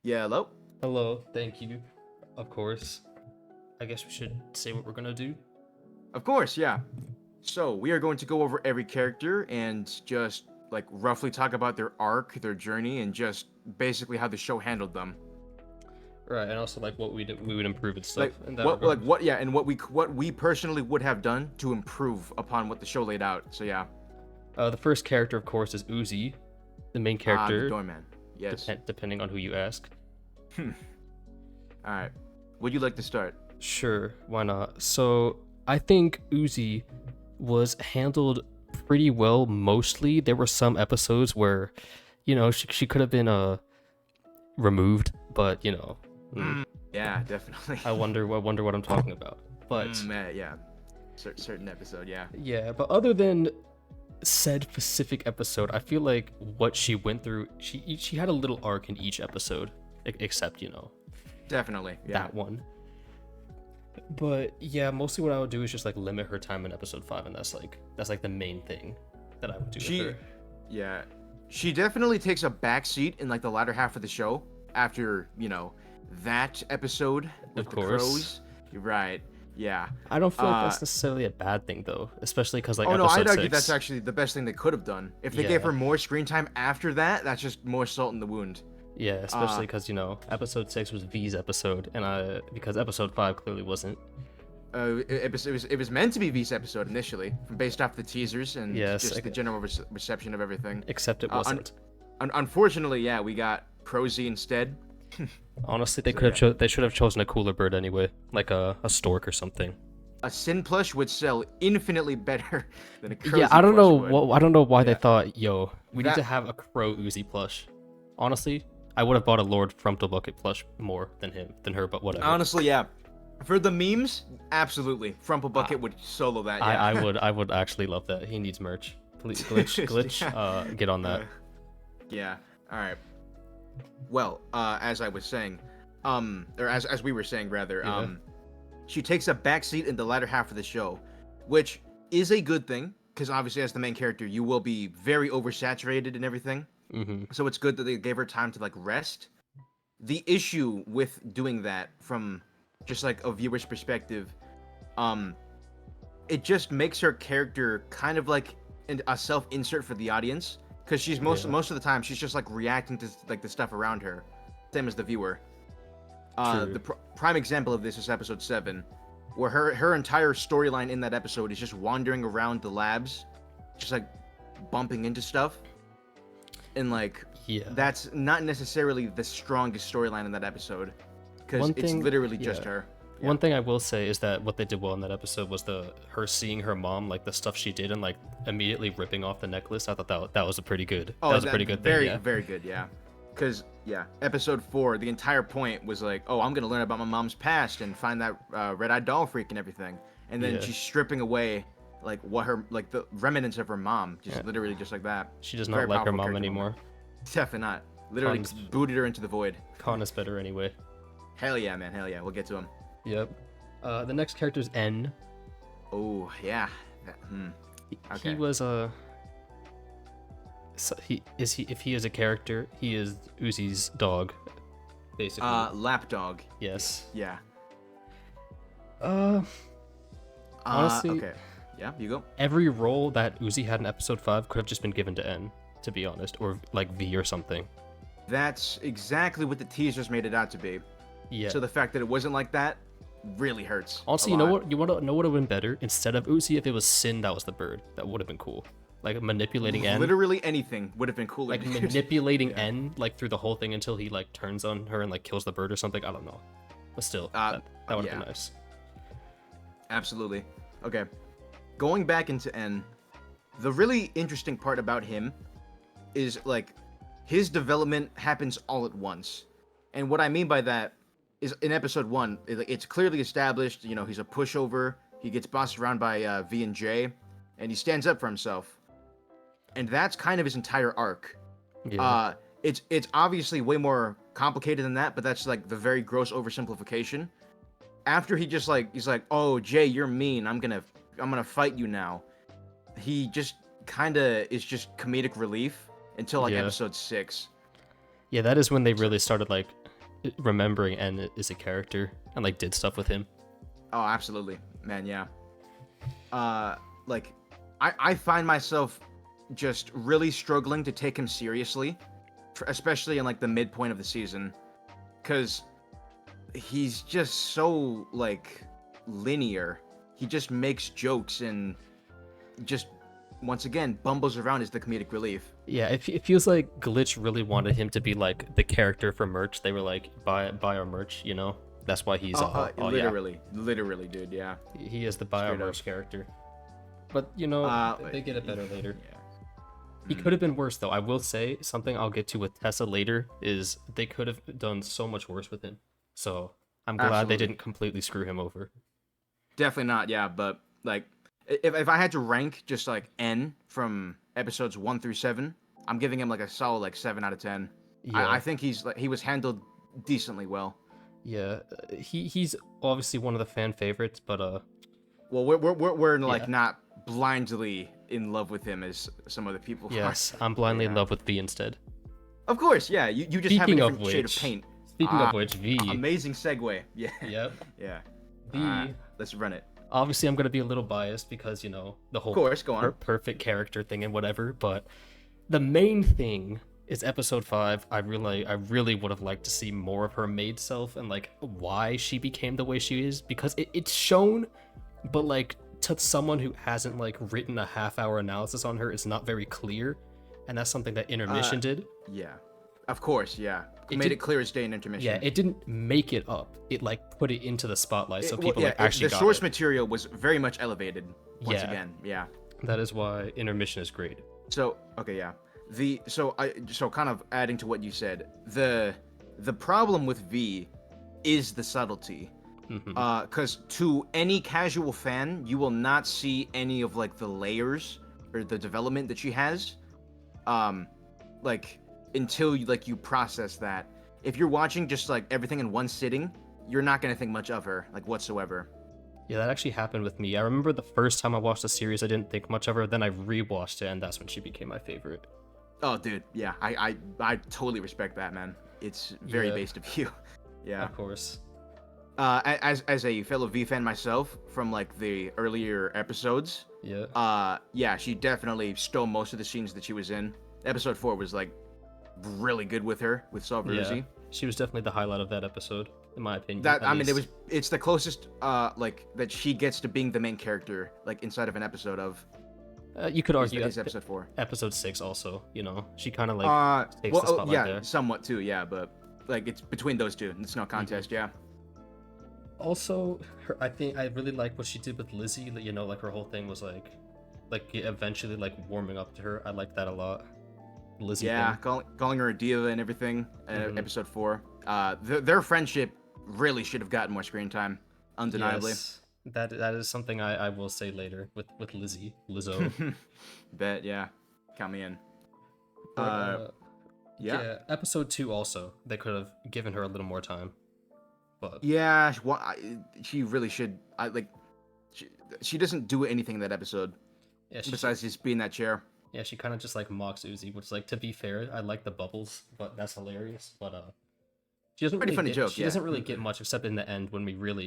Yeah, hello? Hello, thank you. Of course. I guess we should say what we're gonna do. Of course, yeah. So, we are going to go over every character and just, like, roughly talk about their arc, their journey, and just basically how the show handled them. Right, and also like what we would improve and stuff in that Like, regard. what, yeah, and what we personally would have done to improve upon what the show laid out. So, yeah. The first character, of course, is Uzi, the main The character, doorman. Yes. depending on who you ask. Alright. Would you like to start? Sure, why not? So I think Uzi was handled pretty well. Mostly, there were some episodes where, she could have been removed, but Yeah, definitely. I wonder what I'm talking about. But Yeah. Certain episode, yeah. yeah, but other than said specific episode, I feel like what she went through, she had a little arc in each episode, except Definitely, yeah. that one. But yeah, mostly what I would do is just like limit her time in episode 5, and that's like the main thing that I would do with her. Yeah, she definitely takes a backseat in like the latter half of the show after that episode with Of the course. crows. You're right. Yeah. I don't feel like that's necessarily a bad thing though, especially because like Oh no, episode I'd argue 6. that's actually the best thing they could have done. If they gave Yeah. her more screen time after that, that's just more salt in the wound. Yeah, especially because episode 6 was V's episode, and because episode 5 clearly wasn't. It was meant to be V's episode initially, based off the teasers and Yes, just the general reception of everything. Except it wasn't. Unfortunately, yeah, we got Prosy instead. Honestly, they should have chosen a cooler bird anyway, like a stork or something. A Sin plush would sell infinitely better than a Prosy Yeah, I don't know plush would. I don't know why they Yeah. thought, yo, we need That- to have a crow Uzi plush. Honestly, I would have bought a Lord Bucket plush more than her, but whatever. Honestly, yeah. For the memes, absolutely. Frumple Bucket would solo that. Yeah. I would actually love that. He needs merch. Please, glitch, Yeah. get on that. Yeah. All right. Well, as I was saying, or as we were saying rather, Yeah. she takes a backseat in the latter half of the show, which is a good thing because obviously as the main character, you will be very oversaturated and everything. Mm-hmm. So it's good that they gave her time to like rest. The issue with doing that from just like a viewer's perspective, it just makes her character kind of like a self-insert for the audience because she's most of the time she's just like reacting to like the stuff around her, same as the viewer. True. The prime example of this is episode 7, where her entire storyline in that episode is just wandering around the labs, just like bumping into stuff. And like Yeah. that's not necessarily the strongest storyline in that episode because One it's thing- literally just yeah. her. One thing I will say is that what they did well in that episode was her seeing her mom, like the stuff she did, and like immediately ripping off the necklace. I thought that was a pretty good. Oh, that was a pretty good very, thing. Yeah. very good, yeah. Because episode 4, the entire point was like, oh, I'm gonna learn about my mom's past and find that red-eyed doll freak and everything, and then Yeah. she's stripping away like what her like the remnants of her mom, just Yeah. literally just like that. She does Very not like her powerful mom character anymore. moment. Definitely not. Literally Khan's- booted her into the void. Khan is better anyway. Hell yeah, man. Hell yeah. We'll get to him. Yep. The next character is N. Oh yeah. Okay. He was so if he is a character, he is Uzi's dog, basically. Lapdog. Yes. Yeah. Honestly, Okay. Yeah. You go. every role that Uzi had in episode 5 could have just been given to N, to be honest, or like V or something. That's exactly what the teasers made it out to be. Yeah. So the fact that it wasn't like that really hurts. Honestly, a you know lot. what? You want to know what would have been better? Instead of Uzi, if it was Sin that was the bird, that would have been cool. Like manipulating N. Literally anything would have been cooler. Like manipulating N like through the whole thing until he like turns on her and like kills the bird or something. I don't know, but still, that would have yeah. been nice. Absolutely. Okay. Going back into N, the really interesting part about him is like his development happens all at once. And what I mean by that is in episode 1, it's clearly established, he's a pushover. He gets bossed around by V and J, and he stands up for himself. And that's kind of his entire arc. Yeah. It's obviously way more complicated than that, but that's like the very gross oversimplification. After he just like he's like, "Oh, Jay, you're mean. I'm gonna fight you now." He just kind of is just comedic relief until like Yeah. episode 6. Yeah, that is when they really started like remembering N is a character and like did stuff with him. Oh, absolutely, man. Yeah. Like, I find myself just really struggling to take him seriously, especially in like the midpoint of the season, because he's just so like linear. He just makes jokes and just once again bumbles around as the comedic relief. Yeah, it feels like Glitch really wanted him to be like the character for merch. They were like, buy our merch, you know. That's why he's literally, dude. Yeah, he is the buy our merch character. But you know, they get it better later. Yeah. He could have been worse though. I will say something I'll get to with Tessa later is they could have done so much worse with him. So I'm glad they didn't completely screw him over. Definitely not. Yeah, but like if I had to rank just like N from episodes 1 through 7, I'm giving him like a solid like 7 out of 10. Yeah. I think he was handled decently well. Yeah, he's obviously one of the fan favorites, but well, we're like not blindly in love with him as some other people are. Yes, I'm blindly in love with V instead. Of course, yeah. You just have a different shade of paint. Speaking of which, V. Amazing segue. Yeah. Yep. Yeah. V. Let's run it. Obviously, I'm gonna be a little biased because you know the whole perfect character thing and whatever. But the main thing is episode 5. I really would have liked to see more of her maid self and like why she became the way she is, because it's shown, but like to someone who hasn't like written a half-hour analysis on her, it's not very clear, and that's something that Intermission did. Yeah, of course, yeah. It made it clear as day in Intermission. Yeah, it didn't make it up. It like put it into the spotlight, so people actually got it. The source material was very much elevated once again. Yeah. That is why Intermission is great. So okay, yeah. So kind of adding to what you said, the problem with V is the subtlety. Because to any casual fan, you will not see any of like the layers or the development that she has, like until you process that. If you're watching just like everything in one sitting, you're not gonna think much of her like whatsoever. Yeah, that actually happened with me. I remember the first time I watched the series, I didn't think much of her. Then I rewatched it, and that's when she became my favorite. Oh, dude, yeah, I totally respect that, man. It's very based of you. Yeah, of course. As a fellow V fan myself from like the earlier episodes, yeah, she definitely stole most of the scenes that she was in. Episode 4 was like really good with her with Solver Lizzy. She was definitely the highlight of that episode, in my opinion. It's the closest like that she gets to being the main character like inside of an episode of. You could argue is episode 4. Episode 6 also, you know, she kind of like takes the spotlight there. Somewhat too, yeah, but like it's between those two. It's no contest, yeah. Also, I think I really like what she did with Lizzy. You know, like her whole thing was like eventually like warming up to her. I like that a lot. Lizzy. Yeah, calling her a diva and everything. Episode 4. Their friendship really should have gotten more screen time, undeniably. Yes. That is something I will say later with Lizzo. Bet, yeah. Count me in. Yeah, episode 2 also. They could have given her a little more time. But yeah, she really should. She doesn't do anything in that episode. Yeah, besides just being in that chair. Yeah, she kind of just like mocks Uzi, which like to be fair, I like the bubbles, but that's hilarious. But she doesn't really funny joke. She doesn't really get much except in the end when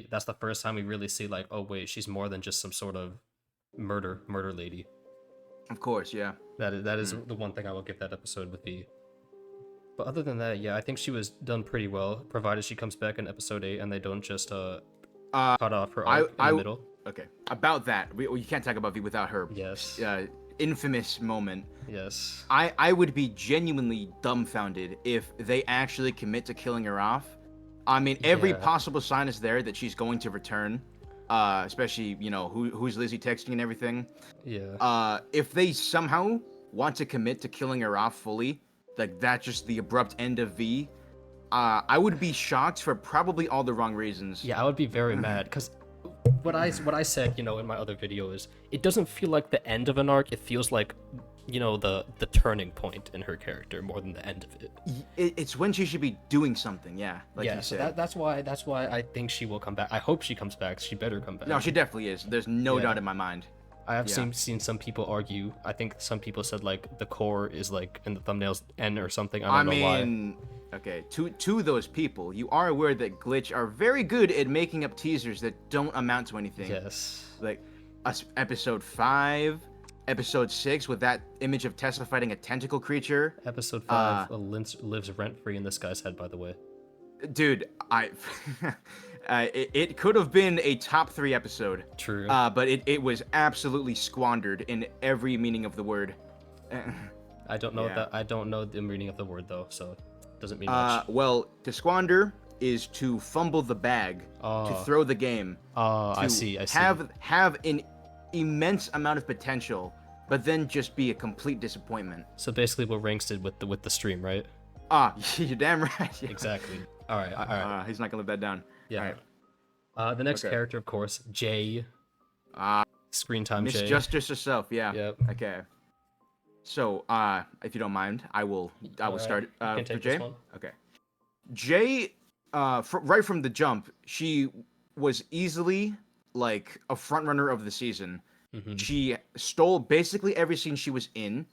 that's the first time we really see like, oh wait, she's more than just some sort of murder lady. Of course, yeah. That is the one thing I will give that episode with V. But other than that, yeah, I think she was done pretty well, provided she comes back in episode 8 and they don't just cut off her arc in the middle. Okay, about that, you can't talk about V without her. Yes. Infamous moment. Yes. I would be genuinely dumbfounded if they actually commit to killing her off. I mean, every possible sign is there that she's going to return. Especially, you know, who's Lizzy texting and everything. Yeah. If they somehow want to commit to killing her off fully, like that's just the abrupt end of V, I would be shocked for probably all the wrong reasons. Yeah, I would be very mad because what I said, you know, in my other video is it doesn't feel like the end of an arc. It feels like, you know, the turning point in her character more than the end of it. It's when she should be doing something. Yeah, like you said. So that's why I think she will come back. I hope she comes back. She better come back. No, she definitely is. There's no doubt in my mind. I have seen some people argue. I think some people said like the core is like in the thumbnails N or something. I don't know why. Okay, to those people, you are aware that Glitch are very good at making up teasers that don't amount to anything. Yes. Like episode 5, episode 6 with that image of Tessa fighting a tentacle creature. Episode 5 lives rent free in this guy's head, by the way. Dude, it could have been a top 3 episode. True. But it was absolutely squandered in every meaning of the word. I don't know Yeah. I don't know the meaning of the word though, so it doesn't mean much. Well, to squander is to fumble the bag, to throw the game. I see. Have an immense amount of potential, but then just be a complete disappointment. So basically, what Ranks did with the stream, right? You're damn right. Yeah. Exactly. All right. He's not gonna live that down. Yeah. All right. The next Okay. character, of course, Jay. Screen time, Miss Jay. Justice herself. Yeah. Yep. Okay. So, if you don't mind, I will Alright, start you can for take Jay. this one. Okay. Jay, right from the jump, she was easily like a front runner of the season. Mhm. She stole basically every scene she was in,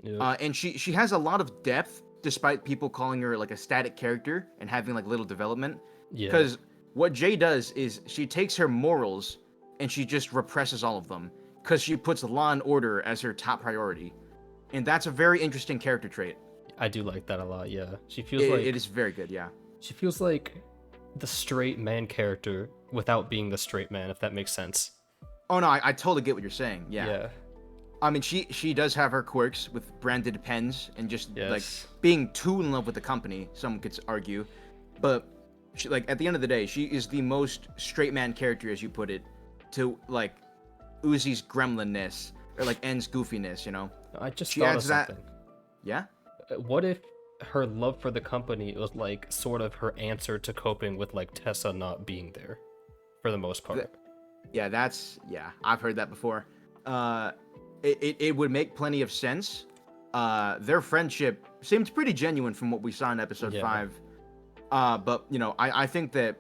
Yep. and she has a lot of depth despite people calling her like a static character and having like little development. Yeah. Because what Jay does is she takes her morals and she just represses all of them because she puts law and order as her top priority, and that's a very interesting character trait. I do like that a lot. Yeah. She feels like It is very good. Yeah. she feels like the straight man character without being the straight man, if that makes sense. Oh no, I totally get what you're saying. Yeah. Yeah. I mean, she does have her quirks with branded pens and just like Yes. being too in love with the company. Some could argue, but she, like at the end of the day, she is the most straight man character, as you put it, to like Uzi's gremlinness or like N's goofiness. You know? I just She thought of adds that- something. Yeah. What if her love for the company was like sort of her answer to coping with like Tessa not being there, for the most part? Yeah, I've heard that before. It would make plenty of sense. Their friendship seemed pretty genuine from what we saw in episode Yeah. 5. But you know, I think that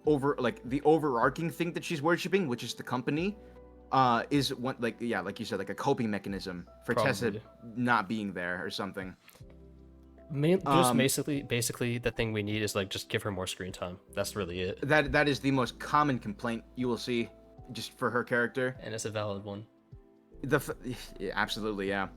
the overarching thing that she's worshiping, which is the company, is one like you said, like a coping mechanism for Tessa Probably. not being there or something. Just basically the thing we need is like just give her more screen time. That's really it. That is the most common complaint you will see just for her character. And it's a valid one. Yeah, absolutely, yeah.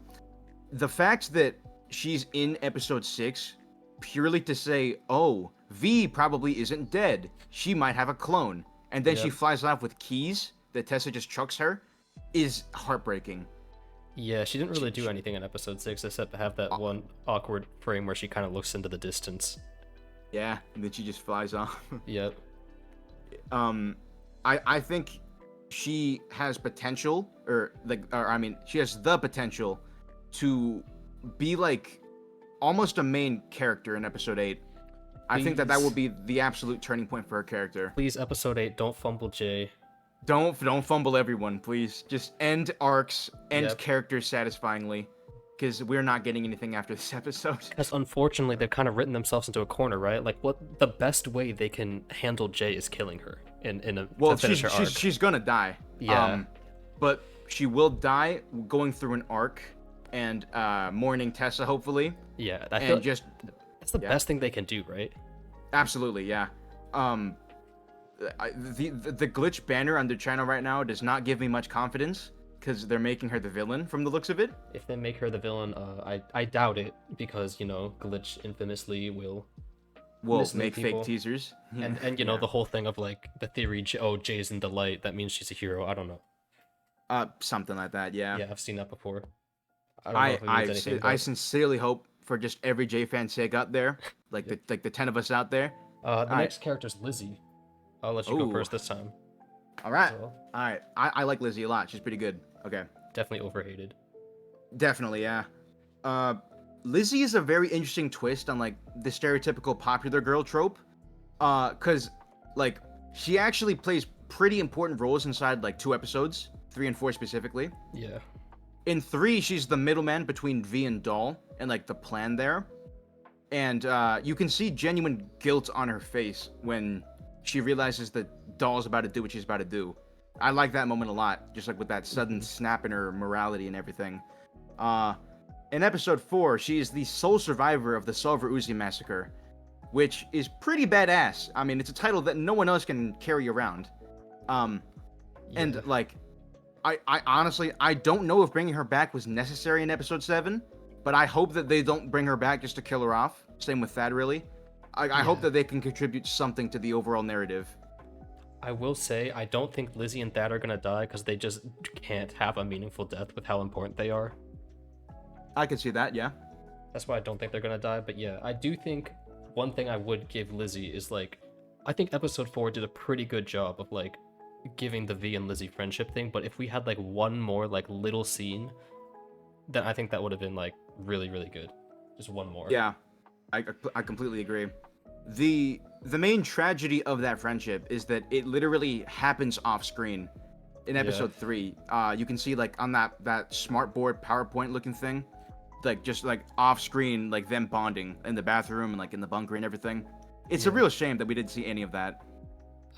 The fact that she's in episode 6 purely to say, oh, V probably isn't dead. She might have a clone. And then she Yep. flies off with keys that Tessa just chucks her is heartbreaking. Yeah, she didn't really do anything in episode 6 except to have that one awkward frame where she kind of looks into the distance. Yeah, and then she just flies off. Yep. I think she has potential, she has the potential to be like almost a main character in episode 8. I think that Please. will be the absolute turning point for her character. Please, episode 8, don't fumble Jay. Don't fumble everyone, please. Just end arcs, end Yep. characters satisfyingly, because we're not getting anything after this episode. Because unfortunately, they've kind of written themselves into a corner, right? Like, what the best way they can handle Jay is killing her to finish her arc. she's gonna die. Yeah. But she will die going through an arc and mourning Tessa, hopefully. Yeah, I And feel just that's the yeah. best thing they can do, right? absolutely, yeah. The glitch banner on their channel right now does not give me much confidence because they're making her the villain from the looks of it. If they make her the villain, I doubt it because Glitch infamously will Will mislead make people. fake teasers. and Yeah. the whole thing of like the theory, Jay's in the light, that means she's a hero. I don't know. Something like that, yeah. Yeah, I've seen that before. I don't know if it means anything. I but, sincerely hope for just every J fan sake out there, like the 10 of us out there. the Alright. next character's Lizzy. I'll let you go Ooh. first this time. All right, So, all right. I like Lizzy a lot. She's pretty good. Okay, definitely overhated. definitely, yeah. Lizzy is a very interesting twist on like the stereotypical popular girl trope. Cause like she actually plays pretty important roles inside like 2 episodes, 3 and 4 specifically. Yeah. In 3, she's the middleman between V and Doll and like the plan there. And you can see genuine guilt on her face when she realizes that Doll's about to do what she's about to do. I like that moment a lot, just like with that sudden snap in her morality and everything. In episode 4, she is the sole survivor of the Solver Uzi massacre. which is pretty badass. I mean, it's a title that no one else can carry around. And Yeah. like, I honestly, I don't know if bringing her back was necessary in episode 7, but I hope that they don't bring her back just to kill her off. Same with Thad, really. I hope Yeah. that they can contribute something to the overall narrative. I will say, I don't think Lizzy and Thad are gonna die because they just can't have a meaningful death with how important they are. I could see that, yeah. That's why I don't think they're gonna die. But yeah, I do think one thing I would give Lizzy is like, I think episode 4 did a pretty good job of like giving the V and Lizzy friendship thing. But if we had like one more like little scene, then I think that would have been like really, really good. Just one more. Yeah, I completely agree. The main tragedy of that friendship is that it literally happens off screen. In episode 3, you can see like on that smart board PowerPoint looking thing, like just like off screen, like them bonding in the bathroom and like in the bunker and everything. It's a real shame that we didn't see any of that.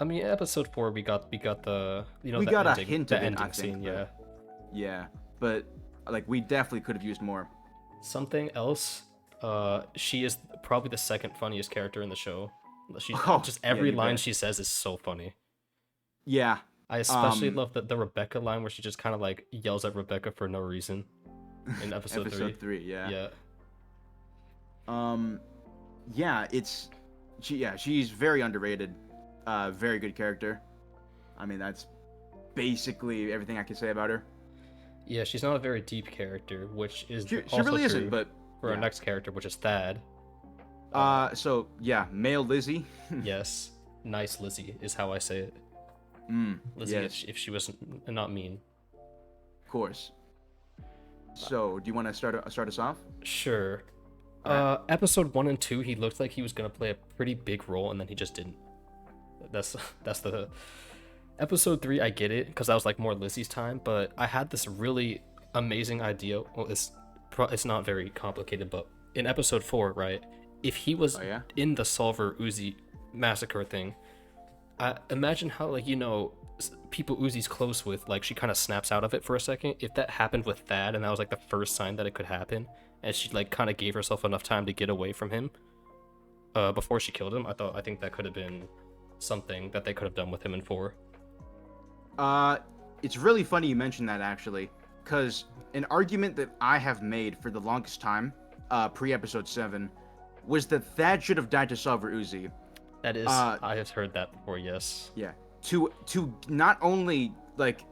I mean, episode 4 we got the we got ending, a hint the of it, ending I think, scene, yeah. Yeah, but like we definitely could have used more. Something else, she is probably the second funniest character in the show. She just every line she says is so funny. Yeah. I especially love the Rebecca line where she just kind of like yells at Rebecca for no reason in episode 3. Episode 3, yeah. Yeah. Yeah, she's very underrated. Very good character. I mean, that's basically everything I can say about her. Yeah, she's not a very deep character, which is She also really true isn't, but for our next character, which is Thad. So yeah, male Lizzy. Yes, nice Lizzy is how I say it. Lizzy, yes. if she was not mean. Of course. So, do you want to start us off? Sure. Episode 1 and 2, he looked like he was gonna play a pretty big role, and then he just didn't. That's the episode 3. I get it because that was like more Lizzy's time, but I had this really amazing idea. Well, it's not very complicated, but in episode 4, right? If he was in the Solver Uzi massacre thing, imagine how like people Uzi's close with, like she kind of snaps out of it for a second. If that happened with Thad, and that was like the first sign that it could happen, and she like kind of gave herself enough time to get away from him before she killed him, I think that could have been something that they could have done with him in 4. It's really funny you mentioned that actually, because an argument that I have made for the longest time, pre-episode 7, was that Thad should have died to Solver Uzi. That is, I have heard that before. Yes. Yeah. To not only like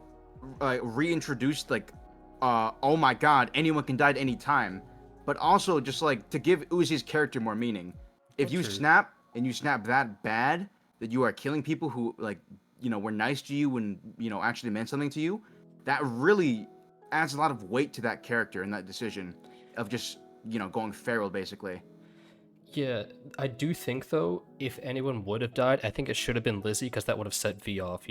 reintroduce like oh my god, anyone can die at any time, but also just like to give Uzi's character more meaning. If you snap and you snap that bad that you are killing people who like were nice to you and actually meant something to you, that really adds a lot of weight to that character and that decision of just going feral basically. Yeah, I do think though, if anyone would have died, I think it should have been Lizzy, because that would have set V off,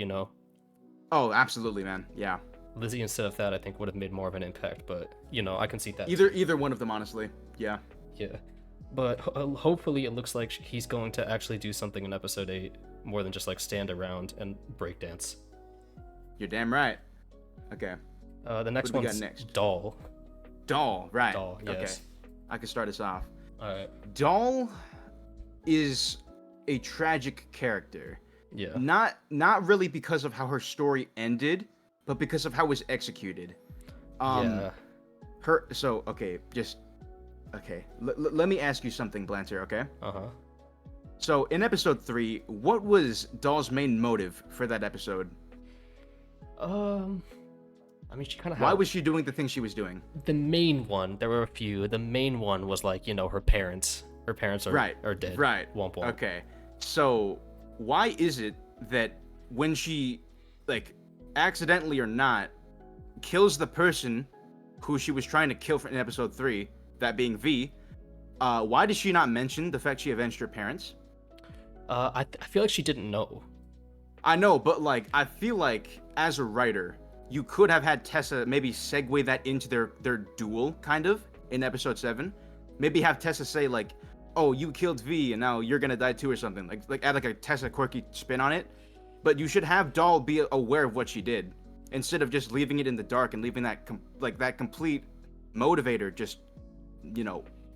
Oh, absolutely, man. Yeah. Lizzy instead of that, I think would have made more of an impact, but I can see that. Either one of them, honestly. Yeah. Yeah, but hopefully it looks like he's going to actually do something in episode 8 more than just like stand around and breakdance. You're damn right. Okay. The next one's Doll. Doll, right? Doll. Yes. Okay. I can start us off. All right. Doll is a tragic character. Yeah. Not really because of how her story ended, but because of how it was executed. Yeah. Let me ask you something, Blanter. Okay. Uh-huh. So in episode 3, what was Doll's main motive for that episode? I mean, she kind of. Why was she doing the thing she was doing? The main one. There were a few. The main one was like her parents. Her parents are dead. Right. Womp womp. Okay. So why is it that when she like accidentally or not kills the person who she was trying to kill in episode 3, that being V, why did she not mention the fact she avenged her parents? I feel like she didn't know. I know, but like I feel like as a writer, you could have had Tessa maybe segue that into their duel kind of in episode 7. Maybe have Tessa say like, "Oh, you killed V and now you're gonna die too," or something. Like add like a Tessa quirky spin on it. But you should have Doll be aware of what she did instead of just leaving it in the dark and leaving that that complete motivator just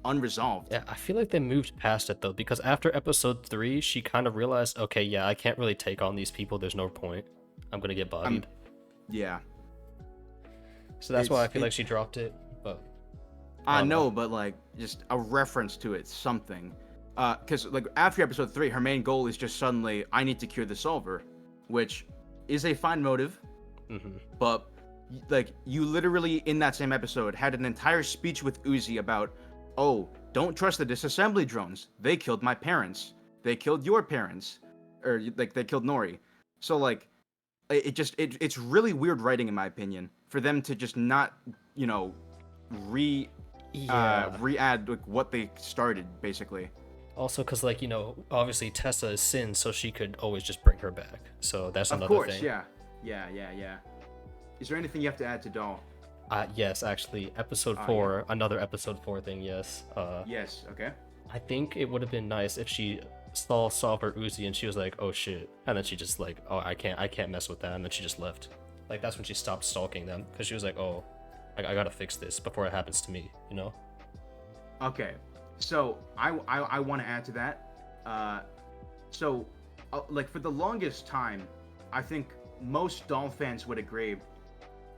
unresolved. Yeah, I feel like they moved past it though, because after episode 3, she kind of realized, okay, yeah, I can't really take on these people. There's no point. I'm gonna get bodied. Yeah. So that's why I feel like she dropped it. But I I don't know, know. but like just a reference to it, something. Because like after episode 3, her main goal is just suddenly I need to cure the solver, which is a fine motive, Mm-hmm. but like you literally in that same episode had an entire speech with Uzi about, oh, don't trust the disassembly drones. They killed my parents. They killed your parents, or like they killed Nori. So like it's really weird writing in my opinion for them to just not re Yeah. re-add like what they started basically. Also, because like obviously Tessa is Sin, so she could always just bring her back. So that's Of another course, thing. yeah. Is there anything you have to add to Doll? Yes, actually, episode Oh, 4, another episode 4 thing. Yes. Yes. Okay. I think it would have been nice if she saw her Uzi and she was like, oh shit, and then she just like, oh, I can't mess with that, and then she just left. Like that's when she stopped stalking them because she was like, oh, I gotta fix this before it happens to me, you know? Okay. So I want to add to that. So like for the longest time, I think most Doll fans would agree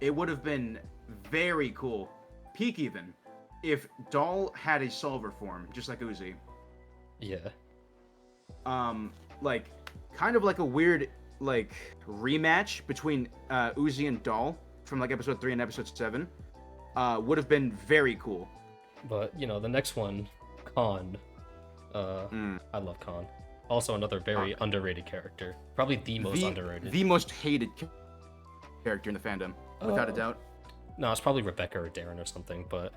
it would have been very cool, peak even, if Doll had a solver form just like Uzi. Yeah. Like kind of like a weird like rematch between Uzi and Doll from like episode 3 and episode 7 would have been very cool. But the next one, Khan. I love Khan. Also another very underrated character. Probably the most underrated. The most hated character in the fandom, without a doubt. No, it's probably Rebecca or Darren or something, but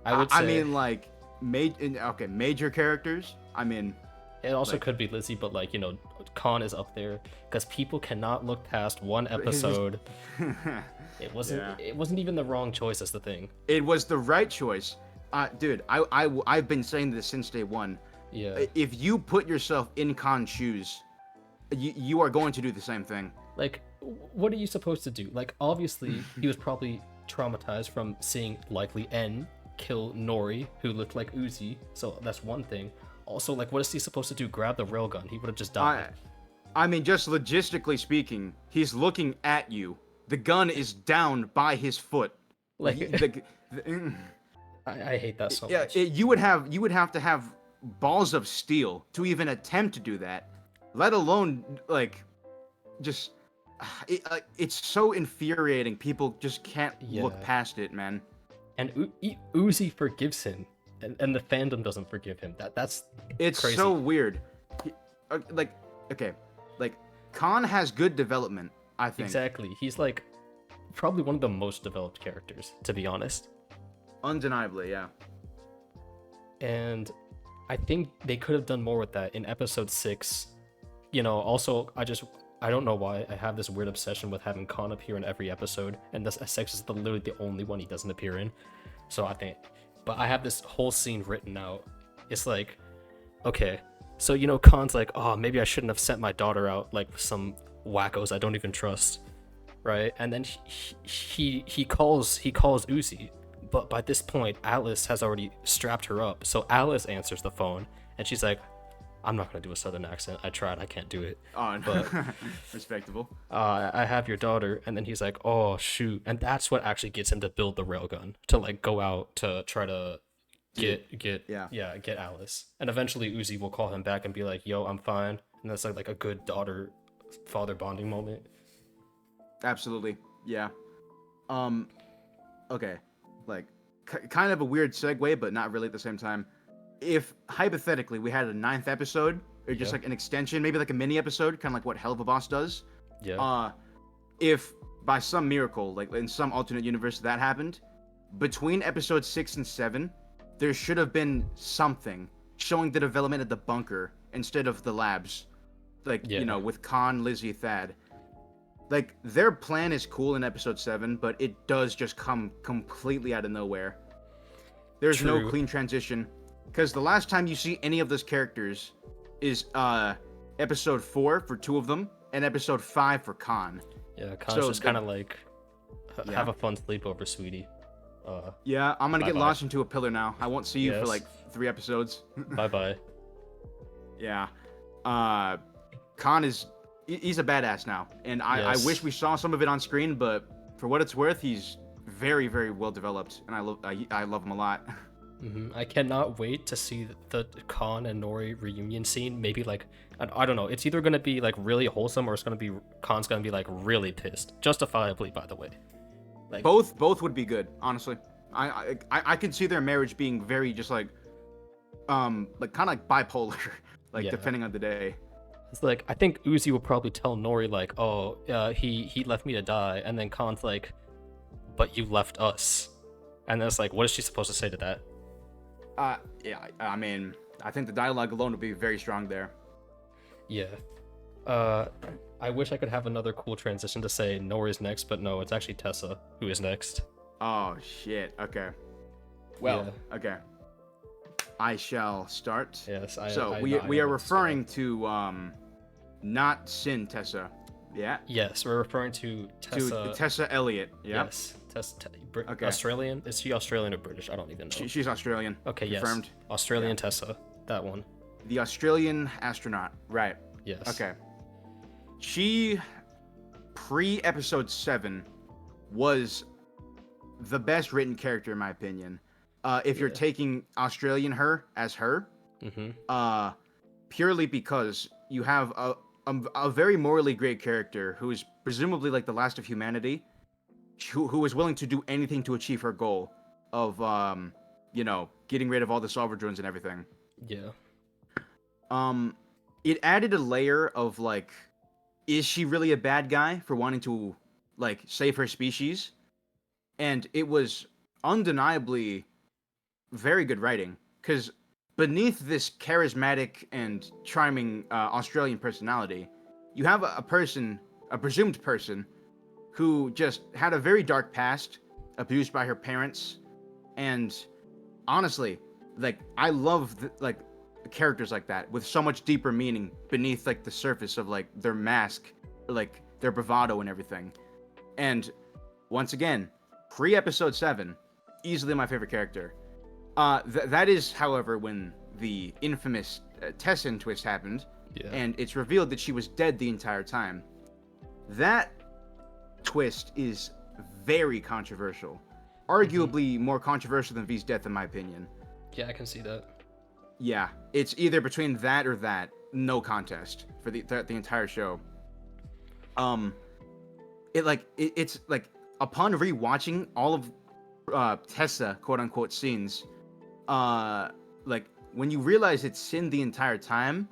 I would I say mean like major characters. I mean it also like, could be Lizzy, but like Khan is up there because people cannot look past one episode. It wasn't even the wrong choice. That's the thing. it was the right choice. Dude, I've been saying this since day one. Yeah. If you put yourself in Khan's shoes, you are going to do the same thing. Like, what are you supposed to do? Like, obviously, he was probably traumatized from seeing likely N kill Nori, who looked like Uzi. So that's one thing. Also, like, what is he supposed to do? Grab the railgun? He would have just died. I mean, just logistically speaking, he's looking at you. The gun is down by his foot. Like, I hate that so much. You would have to have balls of steel to even attempt to do that, let alone like just it's so infuriating. People just can't look past it, man. And Uzi forgives him, and the fandom doesn't forgive him. That's crazy. So weird. Like Khan has good development, I think. Exactly. He's like probably one of the most developed characters, to be honest. Undeniably, yeah. And I think they could have done more with that in episode 6. Also, I don't know why I have this weird obsession with having Khan appear in every episode, and this 6 is literally the only one he doesn't appear in. So but I have this whole scene written out. It's like, okay, so Khan's like, oh, maybe I shouldn't have sent my daughter out like with some wackos I don't even trust, right? And then he calls Uzi. But by this point, Alice has already strapped her up. So Alice answers the phone, and she's like, I'm not going to do a southern accent. I tried. I can't do it. Oh, no. But respectable. I have your daughter. And then he's like, oh, shoot. And that's what actually gets him to build the railgun, to like go out to try to get Alice. And eventually Uzi will call him back and be like, yo, I'm fine. And that's like a good daughter-father bonding moment. Absolutely. Yeah. Okay. Like kind of a weird segue, but not really at the same time. If hypothetically we had a 9th episode, or just like an extension, maybe like a mini episode, kind of like what Hell of a Boss does. Yeah. If by some miracle, like in some alternate universe that happened, between episode 6 and 7, there should have been something showing the development of the bunker instead of the labs. Like, with Khan, Lizzy, Thad. Like, their plan is cool in episode 7, but it does just come completely out of nowhere. There's no clean transition. Because the last time you see any of those characters is episode 4 for 2 of them, and episode 5 for Khan. Yeah, Khan's just kind of like, have a fun sleepover, sweetie. Yeah, I'm gonna Bye get bye. launched into a pillar now. I won't see you for Yes. like 3 episodes. Bye bye. Yeah. Khan he's a badass now, and I Yes. wish we saw some of it on screen, but for what it's worth, he's very, very well developed, and I love him a lot. I cannot wait to see the Khan and Nori reunion scene. Maybe like I don't know. It's either gonna be like really wholesome or it's gonna be Khan's gonna be like really pissed, justifiably, by the way. Like Both would be good, honestly. I could see their marriage being very just like kind of like bipolar, like Yeah. depending on the day. It's like I think Uzi will probably tell Nori like, "Oh, he left me to die," and then Khan's like, "But you left us," and then it's like, what is she supposed to say to that? Yeah, I mean, I think the dialogue alone would be very strong there. Yeah. I wish I could have another cool transition to say Nori's next, but no, it's actually Tessa who is next. Oh shit. Okay. Well. Yeah. Okay. I shall start. Yes. We are referring to not Sin Tessa. Yeah. Yes, we're referring to Tessa. To Tessa Elliott. Yeah. Yes. Tessa. Okay. Australian? Is she Australian or British? I don't even know. She's Australian. Okay. Confirmed. Yes. Australian Tessa. That one. The Australian astronaut. Right. Yes. Okay. She, pre-episode 7, was the best written character in my opinion. If you're taking Australian her as her, purely because you have a very morally great character who is presumably like the last of humanity, who is willing to do anything to achieve her goal of, getting rid of all the solver drones and everything. Yeah. It added a layer of like, is she really a bad guy for wanting to like save her species? And it was undeniably very good writing, because beneath this charismatic and charming Australian personality, you have a presumed person, who just had a very dark past, abused by her parents, and honestly, like I love characters like that with so much deeper meaning beneath like the surface of like their mask, like their bravado and everything. And once again, pre-episode 7, easily my favorite character. That is, however, when the infamous Tessin twist happened, and it's revealed that she was dead the entire time. That twist is very controversial, arguably more controversial than V's death, in my opinion. Yeah, I can see that. Yeah, it's either between that or that, no contest for the entire show. It's like upon rewatching all of Tessa quote unquote scenes, like when you realize it's Sin the entire time,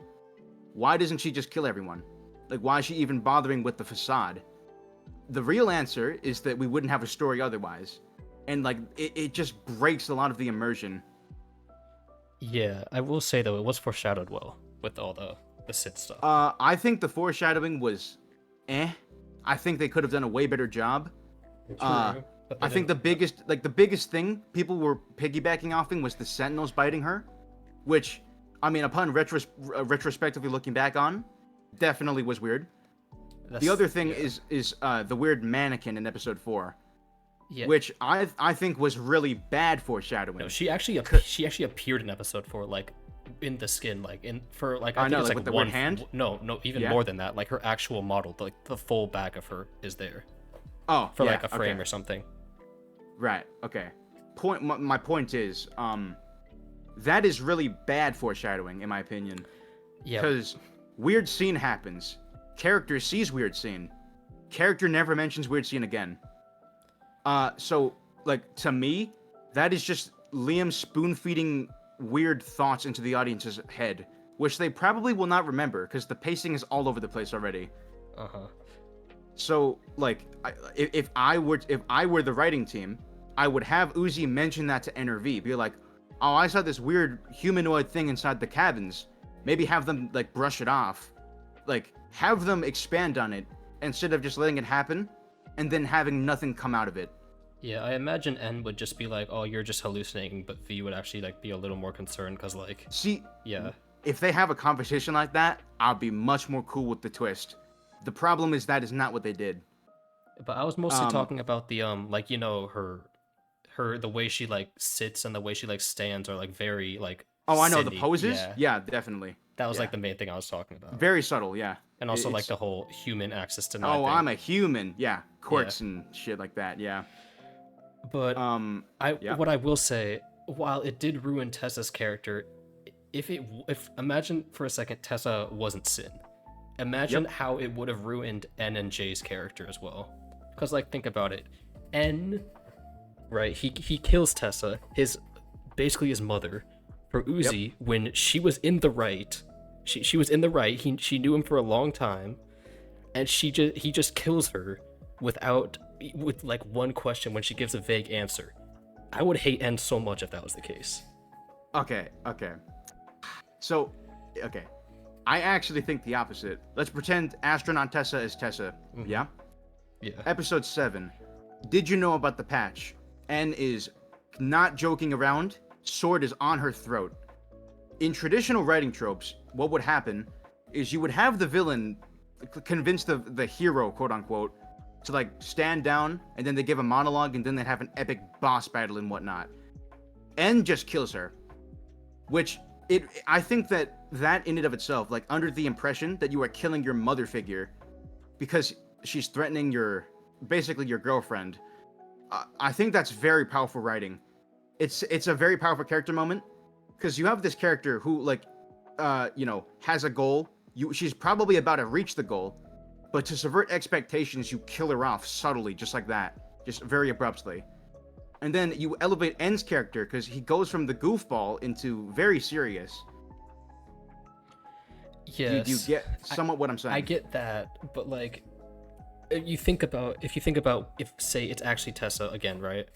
why doesn't she just kill everyone? Like, why is she even bothering with the facade? The real answer is that we wouldn't have a story otherwise, and like it just breaks a lot of the immersion. Yeah, I will say though, it was foreshadowed well with all the Sith stuff. I think the foreshadowing was, I think they could have done a way better job. I think the biggest thing people were piggybacking offing was the Sentinels biting her, which, I mean, upon retrospectively looking back on, definitely was weird. The other thing is the weird mannequin in episode 4. Yeah. Which I think was really bad foreshadowing. No, she actually appeared in episode 4, like in the skin, like I think it's like with the one weird hand. No, even more than that. Like her actual model, like the full back of her is there. Oh, for like a frame or something. Right. Okay. My point is, that is really bad foreshadowing, in my opinion. Yeah. Because weird scene happens, character sees weird scene, character never mentions weird scene again. So, like, to me, that is just Liam spoon-feeding weird thoughts into the audience's head, which they probably will not remember, because the pacing is all over the place already. So, like, if I were the writing team, I would have Uzi mention that to NRV, be like, oh, I saw this weird humanoid thing inside the cabins. Maybe have them, like, brush it off. Like, have them expand on it, instead of just letting it happen, and then having nothing come out of it. Yeah, I imagine N would just be like, oh, you're just hallucinating, but V would actually like be a little more concerned, because like... See, yeah, if they have a conversation like that, I'll be much more cool with the twist. The problem is that is not what they did. But I was mostly talking about the, like, you know, the way she like sits and the way she like stands are like very like Oh, I know the Cindy. poses. Yeah, Yeah, definitely. that was Yeah. like the main thing I was talking about. Very subtle. Yeah. And also like It's the whole human access denied oh, thing. I'm a human. Yeah, Yeah. quirks and shit like that. Yeah. But Yeah. what I will say, while it did ruin Tessa's character, if imagine for a second Tessa wasn't Sin, imagine Yep. how it would have ruined N and J's character as well. Because like think about it, N, right? He kills Tessa, basically his mother, for Uzi when she was in the right. She was in the right. She knew him for a long time, and he just kills her with like one question when she gives a vague answer. I would hate N so much if that was the case. Okay. So, okay. I actually think the opposite. Let's pretend astronaut Tessa is Tessa. Mhm. Yeah. Yeah. Episode 7. Did you know about the patch? N is not joking around. Sword is on her throat. In traditional writing tropes, what would happen is you would have the villain convince the hero, quote unquote, to like stand down, and then they give a monologue, and then they have an epic boss battle and whatnot. N just kills her, which I think that in and of itself, like under the impression that you are killing your mother figure because she's threatening basically your girlfriend. I think that's very powerful writing. It's a very powerful character moment because you have this character who like, has a goal. She's probably about to reach the goal, but to subvert expectations, you kill her off subtly, just like that, just very abruptly. And then you elevate N's character because he goes from the goofball into very serious. Yes. Do you get somewhat what I'm saying? I get that, but like, if you think about if say it's actually Tessa again, right?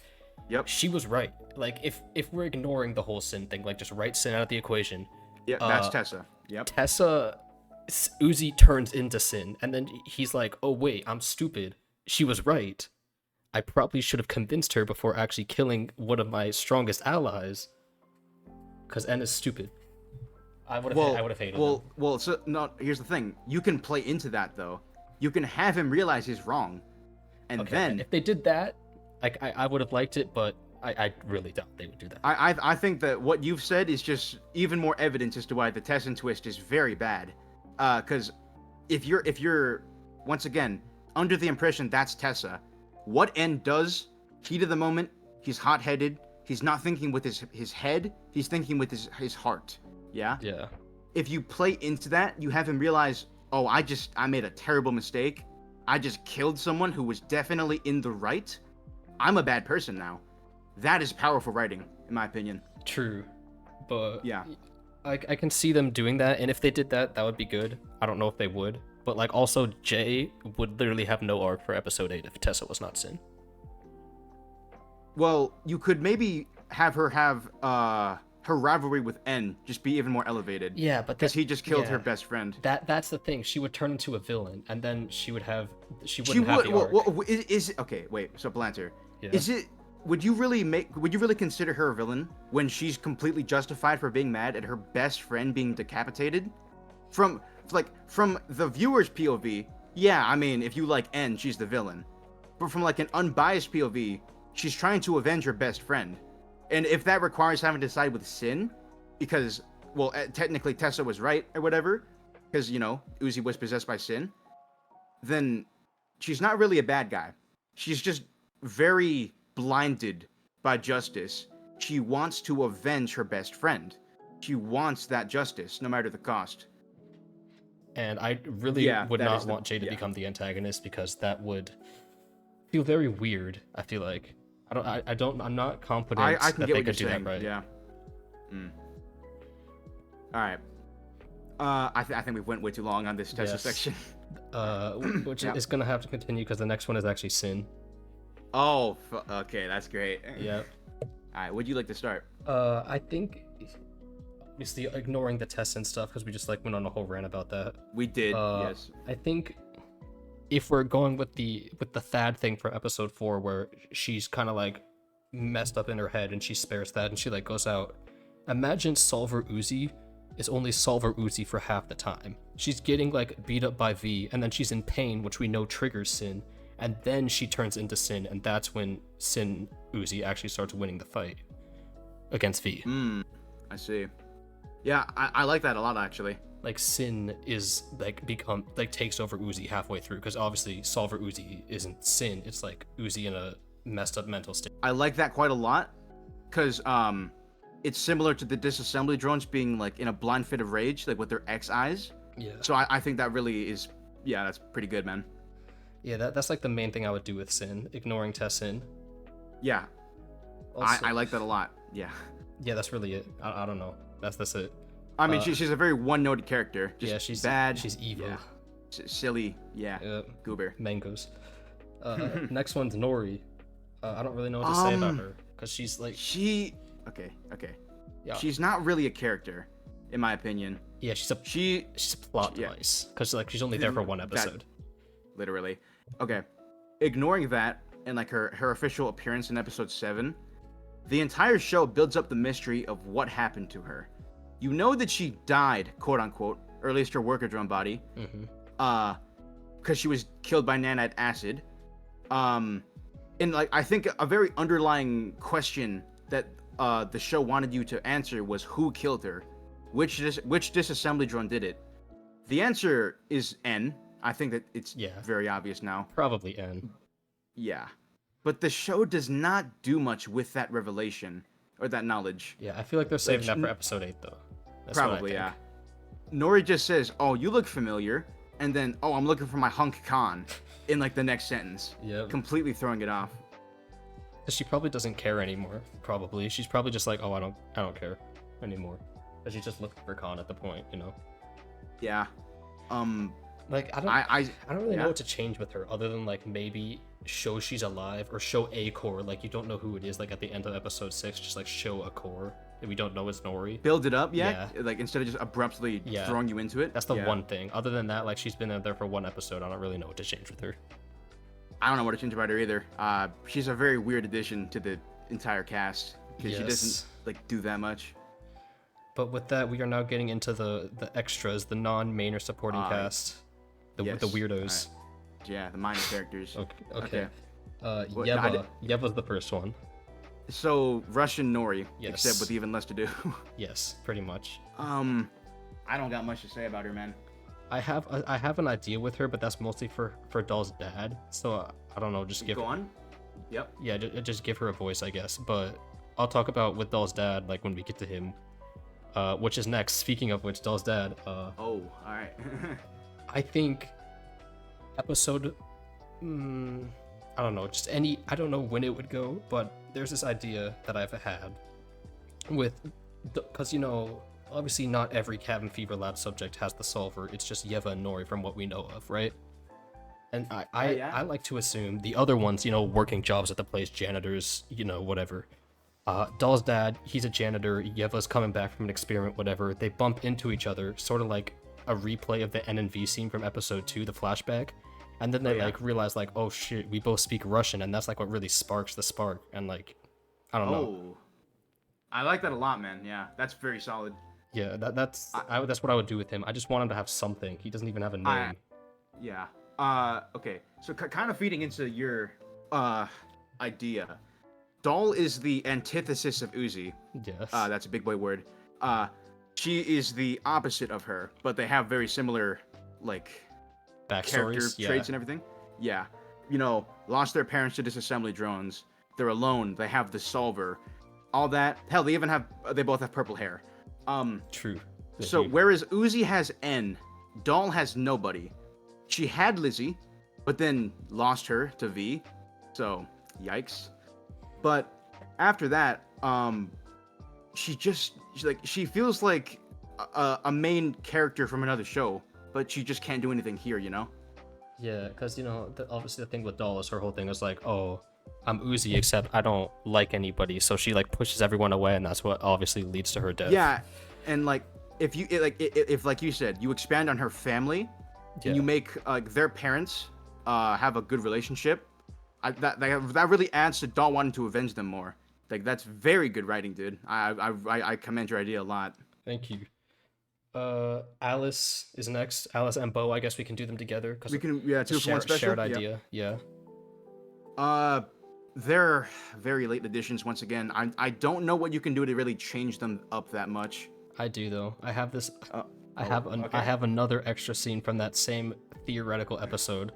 Yep. She was right. Like if we're ignoring the whole Sin thing, like just write Sin out of the equation. Yeah, that's Tessa. Yep. Tessa, Uzi turns into Sin, and then he's like, "Oh wait, I'm stupid. She was right. I probably should have convinced her before actually killing one of my strongest allies." Because N is stupid. I would have hated him. Well. So no. Here's the thing. You can play into that though. You can have him realize he's wrong, and then if they did that, like I would have liked it, but I really doubt they would do that. I think that what you've said is just even more evidence as to why the Tessin twist is very bad. Because if you're once again under the impression that's Tessa, what N does, heat of the moment, he's hot-headed, he's not thinking with his head, he's thinking with his heart. Yeah? Yeah. If you play into that, you have him realize, oh, I made a terrible mistake. I just killed someone who was definitely in the right. I'm a bad person now. That is powerful writing, in my opinion. True. But yeah, I can see them doing that, and if they did that, that would be good. I don't know if they would. But like also Jay would literally have no arc for episode 8 if Tessa was not Sin. Well, you could maybe have her have her rivalry with N just be even more elevated. Yeah, but because he just killed her best friend. That's the thing. She would turn into a villain, and then she wouldn't have the arc. Okay, wait. So Blanter, Yeah. Would you really consider her a villain when she's completely justified for being mad at her best friend being decapitated? From the viewer's POV, yeah, I mean, if you like N, she's the villain. But from like an unbiased POV, she's trying to avenge her best friend. And if that requires having to side with Sin, because, well, technically Tessa was right or whatever, because, Uzi was possessed by Sin, then she's not really a bad guy. She's just very blinded by justice. She wants to avenge her best friend. She wants that justice, no matter the cost. And I really would not want Jay to become the antagonist, because that would feel very weird. I feel like I'm not confident I can that get they what could do you're saying. that right. Yeah. All right. I think we went way too long on this Tessa section. Which is gonna have to continue because the next one is actually Sin. Oh, okay, that's great. Yep. All right, would you like to start? I think, obviously, ignoring the Tessa and stuff, because we just went on a whole rant about that. We did. Yes. I think if we're going with the Thad thing from episode 4, where she's kind of messed up in her head and she spares Thad and she goes out. Imagine Solver Uzi is only Solver Uzi for half the time. She's getting beat up by V, and then she's in pain, which we know triggers Sin. and then she turns into Sin, and that's when Sin Uzi actually starts winning the fight against V. I see. Yeah, I like that a lot, actually. Like, Sin is takes over Uzi halfway through, because obviously Solver Uzi isn't Sin, it's like Uzi in a messed up mental state. I like that quite a lot, because it's similar to the disassembly drones being like in a blind fit of rage, like with their X eyes. Yeah. So I think that really is, yeah, that's pretty good, man. Yeah, that's like the main thing I would do with Sin, ignoring Tessin. Yeah, Also, I like that a lot. Yeah. yeah, that's really it. I don't know. That's it. I mean, she's a very one-noted character. Just Yeah, she's bad. She's evil. Yeah. Silly. Yeah. Goober. Mangoes. Next one's Nori. I don't really know what to say about her, because she's like... Okay. Yeah. She's not really a character, in my opinion. Yeah, she's a plot device, because like she's only there for one episode. Literally. Okay. Ignoring that, and like her official appearance in episode 7, the entire show builds up the mystery of what happened to her. You know that she died, quote unquote, or at least her worker drone body, because she was killed by nanite acid. And like I think a very underlying question that the show wanted you to answer was who killed her, which disassembly drone did it. The answer is N. I think that it's very obvious now. Probably N. Yeah, but the show does not do much with that revelation or that knowledge. Yeah, I feel like they're saving that for episode 8 though. That's probably, yeah. Nori just says, "Oh, you look familiar," and then, "Oh, I'm looking for my hunk Khan," in like the next sentence. Yeah. Completely throwing it off. She probably doesn't care anymore. Probably she's probably just like, "Oh, I don't care anymore," but she's just looking for Khan at the point, you know. Yeah. Like I don't really know what to change with her other than like maybe show she's alive or show a core, like you don't know who it is, like at the end of episode 6, just like show a core that we don't know it's Nori. Build it up, like instead of just abruptly throwing you into it. That's the one thing. Other than that, like she's been there for one episode. I don't really know what to change with her. I don't know what to change about her either. She's a very weird addition to the entire cast because she doesn't like do that much. But with that, we are now getting into the extras, the non-main or supporting cast, the weirdos. Yeah, the minor characters. Okay. Yeva. Yeva's the first one. So Russian Nori, except with even less to do. Yes, pretty much. I don't got much to say about her, man. I have an idea with her, but that's mostly for Doll's dad. So I don't know. Just give. Go on. Yep. Yeah, just give her a voice, I guess. But I'll talk about with Doll's dad like when we get to him, which is next. Speaking of which, Doll's dad. Oh, all right. I think episode. I don't know. I don't know when it would go, but there's this idea that I've had with, because you know. Obviously, not every cabin fever lab subject has the solver. It's just Yeva and Nori from what we know of, right? And I like to assume the other ones, you know, working jobs at the place, janitors, you know, whatever. Doll's dad, he's a janitor. Yeva's coming back from an experiment, whatever. They bump into each other, sort of like a replay of the N and V scene from episode 2, the flashback. And then they like realize like, oh shit, we both speak Russian, and that's like what really sparks the spark. And like, I don't know. I like that a lot, man. Yeah, that's very solid. Yeah, that's what I would do with him. I just want him to have something. He doesn't even have a name. Okay. So kind of feeding into your idea. Doll is the antithesis of Uzi. Yes. That's a big boy word. She is the opposite of her, but they have very similar like character traits and everything. Yeah. You know, lost their parents to disassembly drones. They're alone. They have the solver. All that. Hell, they both have purple hair. True. So whereas Uzi has N, Doll has nobody. She had Lizzy, but then lost her to V. So yikes. But after that, she feels like a main character from another show, but she just can't do anything here, you know? Yeah, because you know, obviously the thing with Doll is her whole thing is like, oh, I'm Uzi, except I don't like anybody, so she like pushes everyone away, and that's what obviously leads to her death. Yeah, and like if you said, you expand on her family, and you make their parents have a good relationship, that really adds to Doll wanting to avenge them more. Like that's very good writing, dude. I commend your idea a lot. Thank you. Alice is next. Alice and Bo. I guess we can do them together because we can 2 for 1 special. Shared idea. Yeah. Uh, they're very late additions. Once again, I don't know what you can do to really change them up that much. I do though. I have this. I Okay. have another extra scene from that same theoretical episode.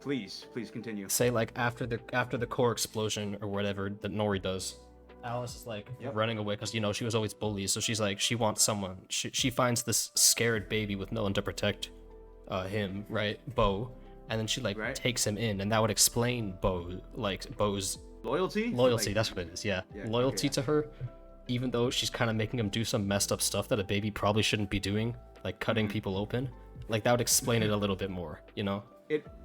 Please continue. Say like after the core explosion or whatever that Nori does. Alice is like running away because she was always bullied, so she's like she wants someone. She finds this scared baby with no one to protect him, right? Bo, and then she like takes him in, and that would explain Bo's Loyalty. loyalty. That's what it is. Yeah, loyalty to her, even though she's kind of making him do some messed up stuff that a baby probably shouldn't be doing, like cutting people open. Like that would explain it a little bit more,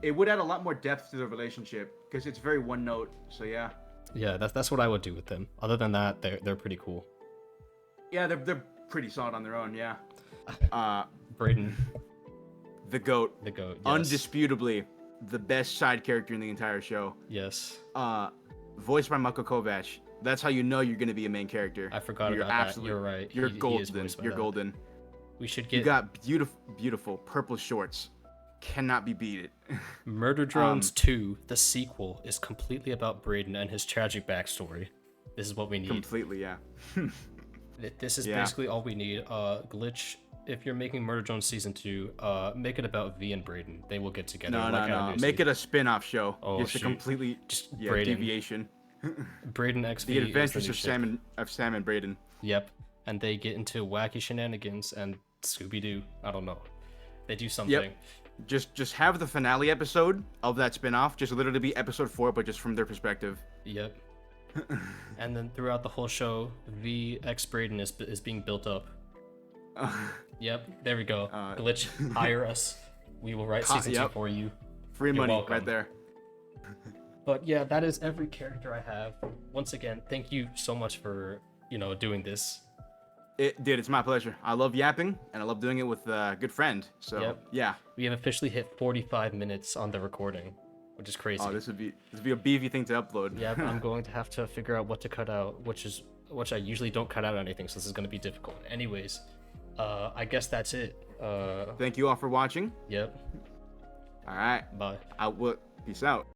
It would add a lot more depth to the relationship because it's very one note. So yeah. Yeah, that's what I would do with them. Other than that, they're pretty cool. Yeah, they're pretty solid on their own. Yeah. Braiden, The goat. the goat, yes. Undisputably the best side character in the entire show. Yes. Voiced by Mako Kovac. That's how you know you're gonna be a main character. I forgot about that. You're right. You're He is golden. voiced by You're that. golden. We should You get got beautiful purple shorts. Cannot be beat. Murder Drones 2, the sequel, is completely about Braiden and his tragic backstory. This is what we need. Completely, yeah. This is basically all we need. Glitch, if you're making Murder Drones Season 2, make it about V and Braiden. They will get together. No. Make it a spin-off show. Oh, Just a shoot. completely Braiden. deviation. Braiden X V. The Adventures of Sam and Braiden. Yep. And they get into wacky shenanigans and Scooby-Doo. I don't know. They do something. Yep. Just have the finale episode of that spin-off just literally be episode 4, but just from their perspective. Yep. And then throughout the whole show, VX Braiden is being built up. Yep, there we go. Glitch, hire us. We will write season 2 for you. Free You're money welcome. right there. But yeah, that is every character I have. Once again, thank you so much for, doing this. Dude, it's my pleasure. I love yapping, and I love doing it with a good friend. So, yeah. We have officially hit 45 minutes on the recording, which is crazy. Oh, this would be a beefy thing to upload. Yeah, I'm going to have to figure out what to cut out, which I usually don't cut out anything, so this is going to be difficult. Anyways, I guess that's it. Thank you all for watching. Yep. All right. Bye. Peace out.